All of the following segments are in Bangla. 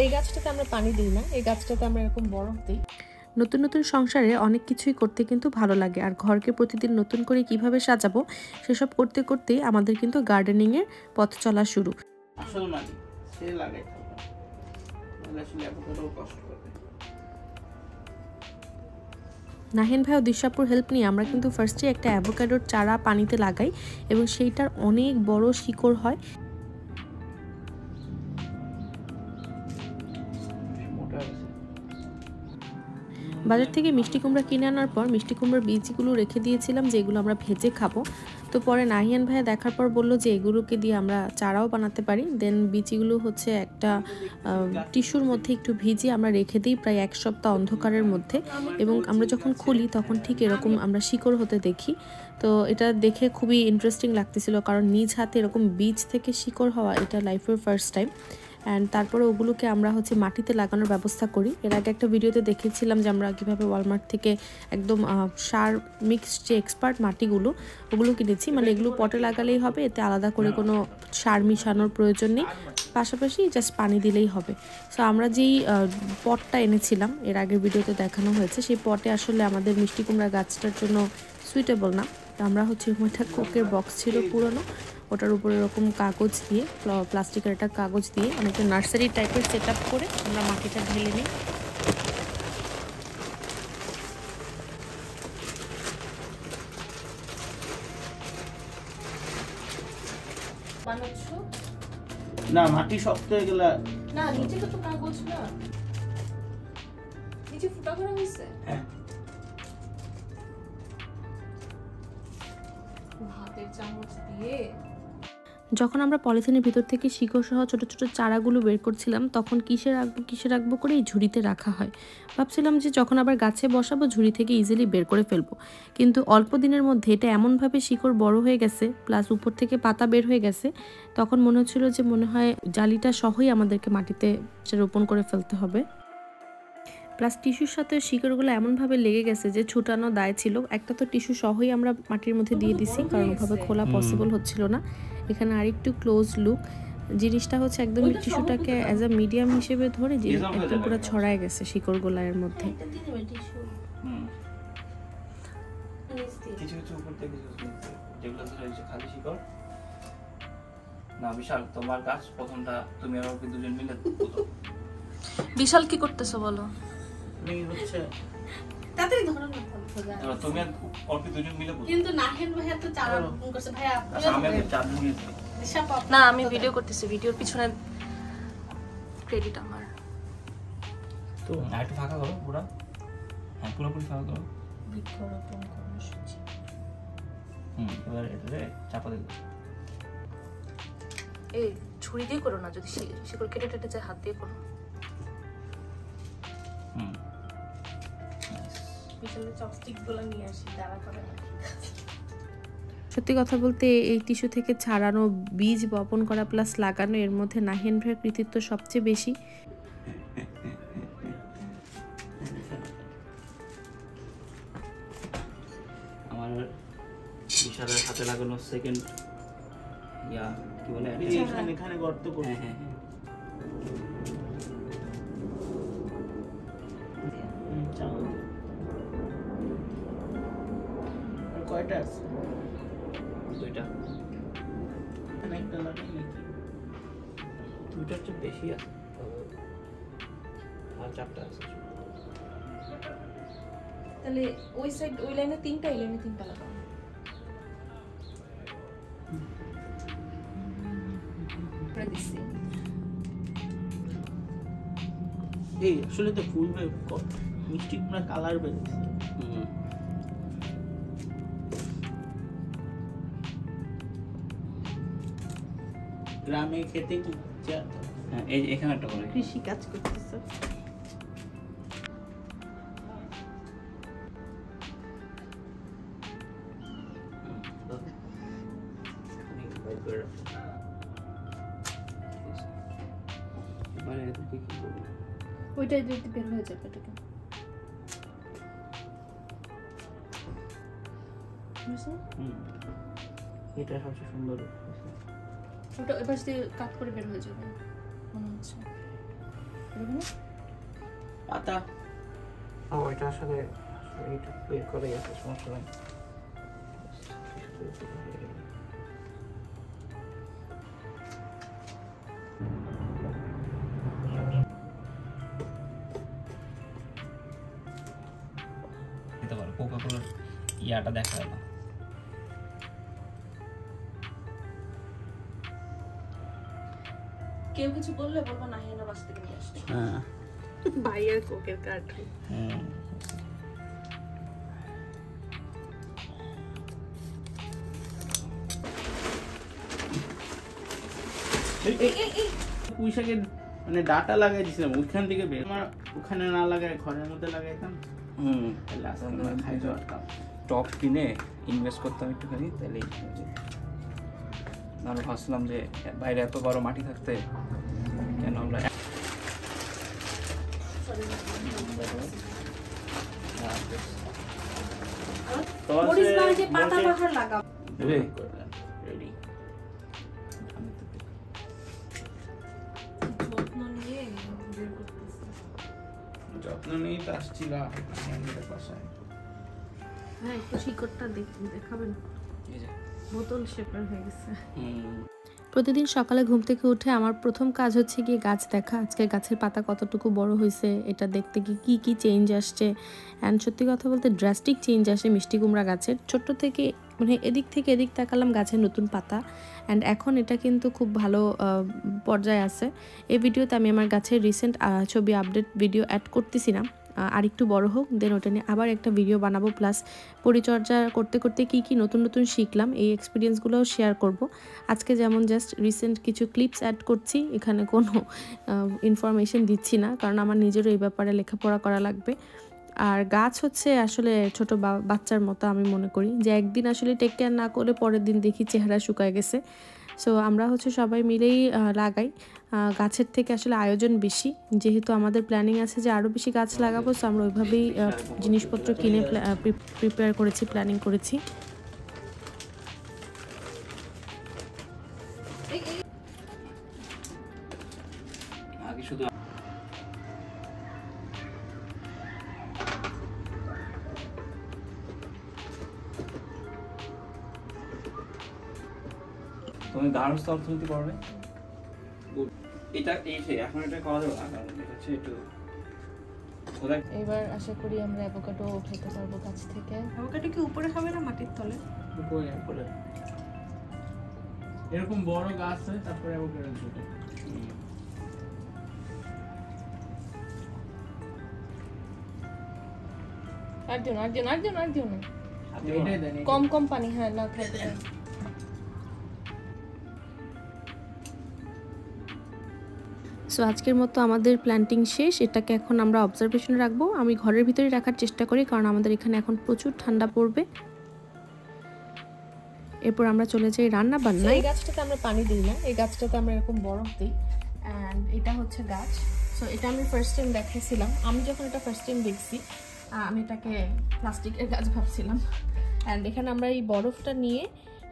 এই গাছটাতে আমরা পানি দিই না, এই গাছটাতে আমরা এরকম বরফ দিই। নতুন নতুন সংসারে অনেক কিছুই করতে কিন্তু ভালো লাগে, আর ঘরকে প্রতিদিন নতুন করে কিভাবে সাজাবো সেসব করতে করতেই আমাদের কিন্তু গার্ডেনিংয়ের পথ চলা শুরু। আসল মাটি সে লাগাইতে হবে, নাহলে আসলে এতটাও কষ্ট করবে। নাহিন ভাই ও দিশাপুর হেল্প নিয়ে আমরা কিন্তু ফার্স্টে একটা অ্যাভোকাডোর চারা পানিতে লাগাই এবং সেইটার অনেক বড় শিকড় হয়। বাজার থেকে মিষ্টি কুমড়া কিনে আনার পর মিষ্টি কুমড়ার বীজগুলো রেখে দিয়েছিলাম, যেগুলো আমরা ভেজে খাবো। তো পরে নাহিয়ান ভাইয়া দেখার পর বলল যে এগুলোকে দিয়ে আমরা চারাও বানাতে পারি। দেন বীজগুলো হচ্ছে একটা টিস্যুর মধ্যে একটু ভিজিয়ে আমরা রেখে দিই প্রায় 1 সপ্তাহ অন্ধকারের মধ্যে, এবং আমরা যখন খুলি তখন ঠিক এরকম আমরা শিকড় হতে দেখি। তো এটা দেখে খুবই ইন্টারেস্টিং লাগতেছিল, কারণ নিজ হাতে এরকম বীজ থেকে শিকড় হওয়া এটা লাইফের ফার্স্ট টাইম। অ্যান্ড তারপরে ওগুলোকে আমরা হচ্ছে মাটিতে লাগানোর ব্যবস্থা করি। এর আগে একটা ভিডিওতে দেখেছিলাম যে আমরা কীভাবে ওয়ালমার্ট থেকে একদম সার মিক্সড যে এক্সপার্ট মাটিগুলো ওগুলো কিনেছি, মানে এগুলো পটে লাগালেই হবে, এতে আলাদা করে কোনো সার মিশানোর প্রয়োজন নেই, পাশাপাশি জাস্ট পানি দিলেই হবে। সো আমরা যেই পটটা এনেছিলাম এর আগের ভিডিওতে দেখানো হয়েছে, সেই পটে আসলে আমাদের মিষ্টি কুমড়া গাছটার জন্য সুইটেবল না। তো আমরা হচ্ছে একটা কোকের বক্স ছিল পুরনো, ওটার উপরে এরকম কাগজ দিয়ে, প্লাস্টিকের একটা কাগজ দিয়ে অনেকটা নার্সারি টাইপের সেট আপ করে আমরা মাটিটা ঢেলে নিই। না মাটি শক্ত হয়ে গেলে না, নিচে তো কাগজ না, নিচে ফুটা করা হয়েছে। হ্যাঁ, হাতের চামচ দিয়ে যখন আমরা পলিথিনের ভিতর থেকে শিকড় সহ ছোট ছোট চারাগুলো বের করছিলাম, তখন কিসে রাখবো করে এই ঝুড়িতে রাখা হয়। ভাবছিলাম যে যখন আবার গাছে বসাবো ঝুড়ি থেকে ইজিলি বের করে ফেলবো, কিন্তু অল্প দিনের মধ্যে এটা এমনভাবে শিকড় বড় হয়ে গেছে, প্লাস উপর থেকে পাতা বের হয়ে গেছে, তখন মনে হচ্ছিল যে মনে হয় জালিটা সহই আমাদেরকে মাটিতে রোপণ করে ফেলতে হবে। প্লাস টিস্যুর সাথে শিকড়গুলো এমনভাবে লেগে গেছে যে ছুটানো দায় ছিল। একটা তো টিস্যু সহই আমরা মাটির মধ্যে দিয়ে দিছি, কারণ ওভাবে খোলা পসিবল হচ্ছিল না। এখানে আরেকটু ক্লোজ লুক, জিনিসটা হচ্ছে একদম টিস্যুটাকে অ্যাজ আ মিডিয়াম হিসেবে ধরে যে একদম পুরো ছড়ায় গেছে শিকড়গুলো এর মধ্যে। কিছু কিছু উপর থেকে যেগুলো খালি শিকড় না। বিশাল, তোমার গাছ প্রথমটা তুমি আর ওকে দুজন মিলে পুঁতো। বিশাল কি করতেছো বলো? তুমি হচ্ছে তাড়াতাড়ি ধরো না, তুমি আর ওকে দুজন মিলে পুঁতো। কিন্তু নাহিন ভাইয়া তো চারা রোপণ করছে। ভাইয়া আচ্ছা, আমি একটা চার দিয়েছি না, আমি ভিডিও করতেছি, ভিডিওর পিছনে ক্রেডিট আমার। তো না, একটু ফাঁকা করো পুরো। হ্যাঁ, পুরোপুরি ফাঁকা করো। বৃক্ষরোপণ কর্মসূচি। এবার এটাতে চাপা দিতে। এই ছুরি দিয়ে করো না, যদি শিকড় কেটে টেটে যায় হাত দিয়ে করো। বিশাল চপস্টিক গুলো নিয়ে আসি, দাঁড়া করে। সত্যি কথা বলতে এই টিস্যু থেকে ছাড়ানো বীজ বপন করা প্লাস লাগানো, এর মধ্যে নাহিয়ান ভাইয়ের কৃতিত্ব সবচেয়ে বেশি। আমার বিশালের হাতে লাগানো সেকেন্ড কি বলে এখানে গর্ত করে। হ্যাঁ, কয়টা আছে? দুইটা। এখানে একটা লাগাই নাকি? দুইটার চেয়ে বেশি আছে, আর চারটা আছে। তাহলে ওই সাইড, ওই লাইনে তিনটা, এই লাইনে তিনটা লাগাও। এই আসলে তো ফুল মিষ্টি পুরো কালার বেরোচ্ছে। গ্রামে খেতে কি? হ্যাঁ, এই এখানে একটা করে কৃষি কাজ করতেছে। ওইটাই যদি বের হয়ে যাবে এটাকে। এটা সবচেয়ে সুন্দর। ওটা এবার যদি কাট করে বের হয়ে যাবে মনে হচ্ছে। পাতা ও এটা আসলে এইটা বের করে গেছে, সমস্যা নাই। কোকা-কোলার ইয়াটা দেখা গেল। কেউ কিছু বললে বলবো নাহিয়ানা বাস থেকে নিয়ে আসছে। হ্যাঁ ভাইয়ের কোকের কার্টুন। পুঁইশাকের মানে ডাটা লাগাই দিছিলাম ওইখান থেকে বের, আমার ওখানে না লাগায় ঘরের মধ্যে লাগাইতাম। খাই যাওয়ারতাম, টপ কিনে ইনভেস্ট করতাম একটুখানি, তাহলে আমরা ভাবছিলাম যে বাইরে এত বড় মাটি থাকতে কেন আমরা যত্ন নিয়ে তো আসছিল বাসায়। হ্যাঁ একটু শিকড়টা দেখাবেন, বোতল শেপের হয়ে গেছে। প্রতিদিন সকালে ঘুম থেকে উঠে আমার প্রথম কাজ হচ্ছে গিয়ে গাছ দেখা, আজকে গাছের পাতা কতটুকু বড় হয়েছে এটা দেখতে কি কি চেঞ্জ আসছে। অ্যান্ড সত্যি কথা বলতে ড্রাস্টিক চেঞ্জ আসে মিষ্টি কুমড়া গাছের। ছোট্ট থেকে মানে এদিক থেকে এদিক তাকালাম গাছের নতুন পাতা, অ্যান্ড এখন এটা কিন্তু খুব ভালো পর্যায়ে আছে। এই ভিডিওতে আমি আমার গাছের রিসেন্ট ছবি আপডেট ভিডিও অ্যাড করতেছি না, আর একটু বড় হোক দেন ওটা নিয়ে আবার একটা ভিডিও বানাবো, প্লাস পরিচর্যা করতে করতে কি কি নতুন নতুন শিখলাম এই এক্সপিরিয়েন্সগুলোও শেয়ার করব। আজকে যেমন জাস্ট রিসেন্ট কিছু ক্লিপস অ্যাড করছি, এখানে কোনো ইনফরমেশন দিচ্ছি না, কারণ আমার নিজেরও এই ব্যাপারে লেখাপড়া করা লাগবে। আর গাছ হচ্ছে আসলে ছোট বাচ্চার মতো আমি মনে করি, যে একদিন আসলে টেক কেয়ার না করলে পরের দিন দেখি চেহারা শুকায় গেছে। সো আমরা হচ্ছে সবাই মিলেই লাগাই, গাছের থেকে আসলে আয়োজন বেশি, যেহেতু আমাদের প্ল্যানিং আছে যে আরও বেশি গাছ লাগাবো, সো আমরা ওইভাবেই জিনিসপত্র কিনে প্রিপেয়ার করেছি, প্ল্যানিং করেছি। আগে শুধু তুমি গার্মেন্টস অর্থনীতি পড়বে, এটা এই এখন এটা করা যাবে না, কারণ এটা হচ্ছে একটু এবার আশা করি আমরা অ্যাভোকাডো উঠাতে পারবো গাছ থেকে। অ্যাভোকাডো কি উপরে হবে না মাটির তলে? উপরে এরকম বড় গাছ হয়, তারপরে অ্যাভোকাডো ছোট। আর দিও না কম কম পানি। হ্যাঁ না খাইতে পারি। সো আজকের মতো আমাদের প্ল্যান্টিং শেষ, এটাকে এখন আমরা অবজারভেশনে রাখবো। আমি ঘরের ভিতরে রাখার চেষ্টা করি, কারণ আমাদের এখানে এখন প্রচুর ঠান্ডা পড়বে। এরপর আমরা চলে যাই রান্না বান্না। এই গাছটাতে আমরা পানি দিই না, এই গাছটাতে আমরা এরকম বরফ দিই। অ্যান্ড এটা হচ্ছে গাছ। সো এটা আমি ফার্স্ট টাইম দেখাইছিলাম, আমি যখন এটা ফার্স্ট টাইম দেখছি আমি এটাকে প্লাস্টিকের গাছ ভাবছিলাম। অ্যান্ড এখানে আমরা এই বরফটা নিয়ে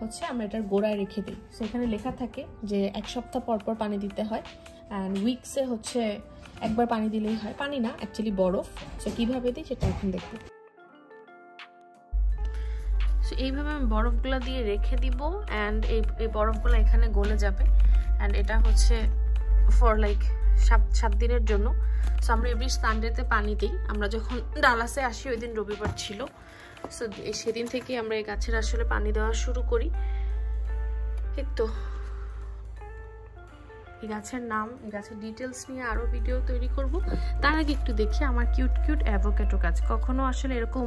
হচ্ছে আমরা এটার গোড়ায় রেখে দিই। সো এখানে লেখা থাকে যে 1 সপ্তাহ পর পর পানি দিতে হয়, অ্যান্ড উইকসে হচ্ছে একবার পানি দিলেই হয়। পানি না, অ্যাকচুয়ালি বরফ। সো কীভাবে দিই সেটা এখন দেখব। সো এইভাবে আমি বরফগুলো দিয়ে রেখে দিব, অ্যান্ড এই বরফগুলো এখানে গলে যাবে। অ্যান্ড এটা হচ্ছে ফর লাইক 7 দিনের জন্য। সো আমরা এভরি সানডেতে পানি দিই। আমরা যখন ডালাসে আসি ওই দিন রবিবার ছিল, সো সেদিন থেকে আমরা এই গাছের আসলে পানি দেওয়া শুরু করি। এই তো এই গাছের নাম, এই গাছের ডিটেলস নিয়ে আরও ভিডিও তৈরি করব। তার আগে একটু দেখি আমার কিউট কিউট অ্যাভোকাডো গাছ। কখনো আসলে এরকম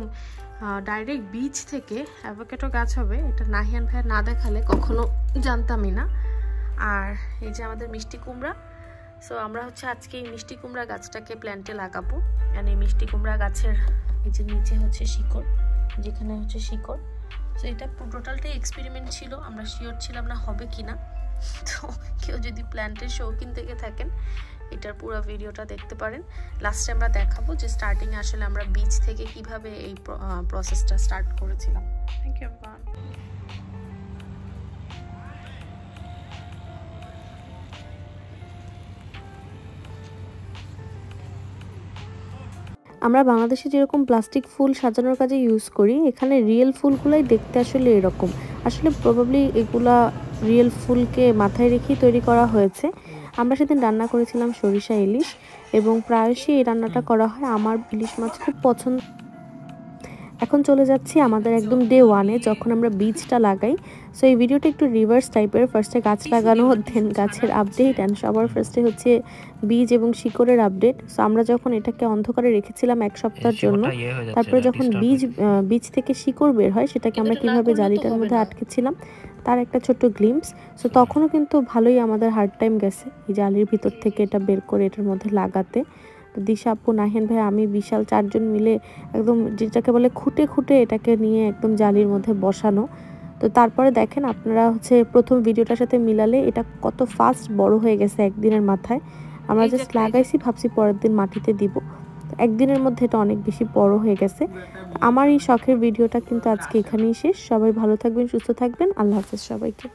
ডাইরেক্ট বীজ থেকে অ্যাভোকাডো গাছ হবে এটা নাহিয়ান ভাই না দেখালে কখনো জানতামই না। আর এই যে আমাদের মিষ্টি কুমড়া। সো আমরা হচ্ছে আজকে এই মিষ্টি কুমড়া গাছটাকে প্ল্যান্টে লাগাবো। আর এই মিষ্টি কুমড়া গাছের এই যে নিচে হচ্ছে শিকড়, যেখানে হচ্ছে শিকড়। সো এটা টোটালটাই এক্সপেরিমেন্ট ছিল, আমরা শিওর ছিলাম না হবে কিনা। তো কেউ যদি প্ল্যান্টের শৌখিন থেকে থাকেন এটার পুরো ভিডিওটা দেখতে পারেন। লাস্টে আমরা দেখাবো যে স্টার্টিংয়ে আসলে আমরা বীজ থেকে কিভাবে এই প্রসেসটা স্টার্ট করেছিলাম। Thank you everyone. আমরা বাংলাদেশে যেরকম প্লাস্টিক ফুল সাজানোর কাজে ইউজ করি, এখানে রিয়েল ফুলগুলাই দেখতে আসলে এরকম। আসলে প্রবাবলি এগুলা রিয়েল ফুলকে মাথায় রেখেই তৈরি করা হয়েছে। আমরা সেদিন রান্না করেছিলাম সরিষা ইলিশ, এবং প্রায়শই এই রান্নাটা করা হয়। আমার ইলিশ মাছ খুব পছন্দ। এখন চলে যাচ্ছি আমাদের একদম ডে 1-এ, যখন আমরা বীজটা লাগাই। সো এই ভিডিওটা একটু রিভার্স টাইপের। ফার্স্টে গাছ লাগানো, দেন গাছের আপডেট, অ্যান্ড সবার ফার্স্টে হচ্ছে বীজ এবং শিকড়ের আপডেট। সো আমরা যখন এটাকে অন্ধকারে রেখেছিলাম 1 সপ্তাহের জন্য, তারপরে যখন বীজ থেকে শিকড় বের হয়, সেটাকে আমরা কিভাবে জালিটার মধ্যে আটকেছিলাম তার একটা ছোট্ট গ্লিম্পস। সো তখনও কিন্তু ভালোই আমাদের হার্ড টাইম গেছে এই জালির ভিতর থেকে এটা বের করে এটার মধ্যে লাগাতে। তো দিশা আপু, নাহিয়ান ভাই, আমি বিশাল 4 জন মিলে একদম যেটাকে বলে খুঁটে খুঁটে এটাকে নিয়ে একদম জালির মধ্যে বসানো। তো তারপরে দেখেন আপনারা হচ্ছে প্রথম ভিডিওটার সাথে মিলালে এটা কত ফাস্ট বড় হয়ে গেছে একদিনের মাথায়। আমরা জাস্ট লাগাইছি, ভাবছি পরের দিন মাটিতে দিব, একদিনের মধ্যে এটা অনেক বেশি বড় হয়ে গেছে। আমার এই শখের ভিডিওটা কিন্তু আজকে এখানেই শেষ। সবাই ভালো থাকবেন, সুস্থ থাকবেন। আল্লাহ হাফেজ সবাইকে।